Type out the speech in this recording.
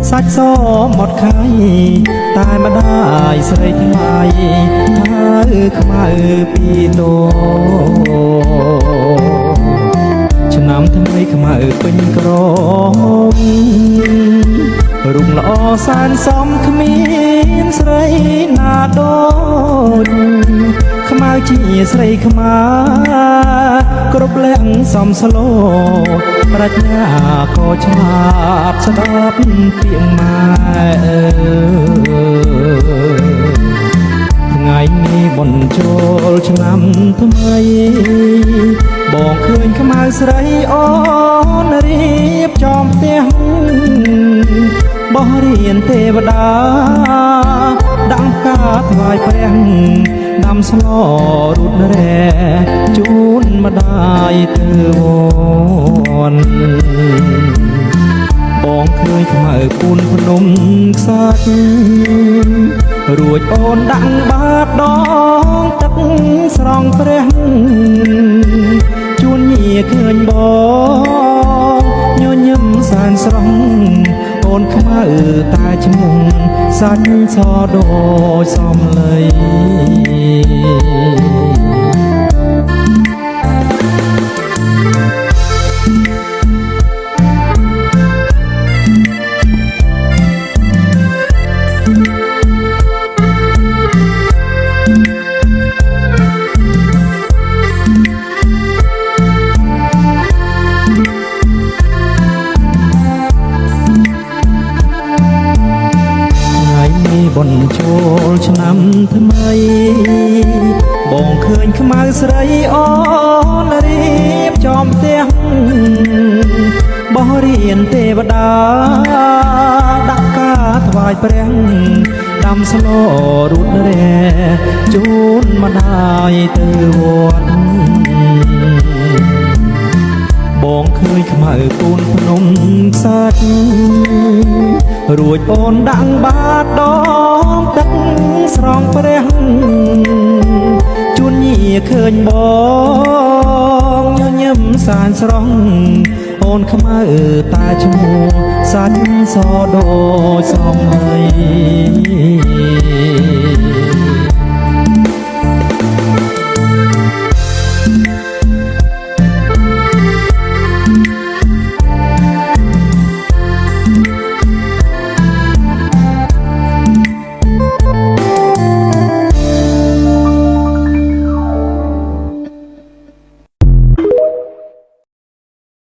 សាច់សหมดไข่តែម្ដាយស្រីថ្លៃខ្មៅពីតោឆ្នាំថ្មីខ្មៅពេញក្រមរុងល្អសានសំគ្មានស្រីណាដូចខ្មៅជាស្រីខ្មាគ្រប់លះសំស្លូប្រាជ្ញាក៏ឆ្លាតស្ដាប់ពាក្យម៉ែថ្ងៃនេះបុណ្យចូលឆ្នាំថ្មីបងឃើញខ្មៅស្រីអូនរៀបចំផ្ទះបោះរៀនទេវតាដាំផ្កាថ្វាយព្រះដាំស្លរូតរែជូនម្ដាយទៅវត្តបងឃើញខ្មៅពូនភ្នំខ្សាច់រួចអូនដាក់បាតដងទឹកស្រង់ព្រះជួនញាឃើញបងញញឹមសែនស្រស់អូនខ្មៅតែឈ្មោះសាច់សដូចសំឡីបុណ្យចូលឆ្នាំថ្មីបងឃើញខ្មៅស្រីអូនរៀបចំផ្ទះបោះរៀនទេវតាដាក់ការថ្វាយព្រះដាំស្លរូតរែជូនម្ដាយទៅវត្តបងឃើញខ្មៅពូនភ្នំខ្សាច់រួចអូនដាក់បាតដងទឹកស្រង់ព្រះជួនញាឃើញបងញញឹមសានស្រស់អូនខ្មៅតែឈ្មោះសាច់សដូចសំឡី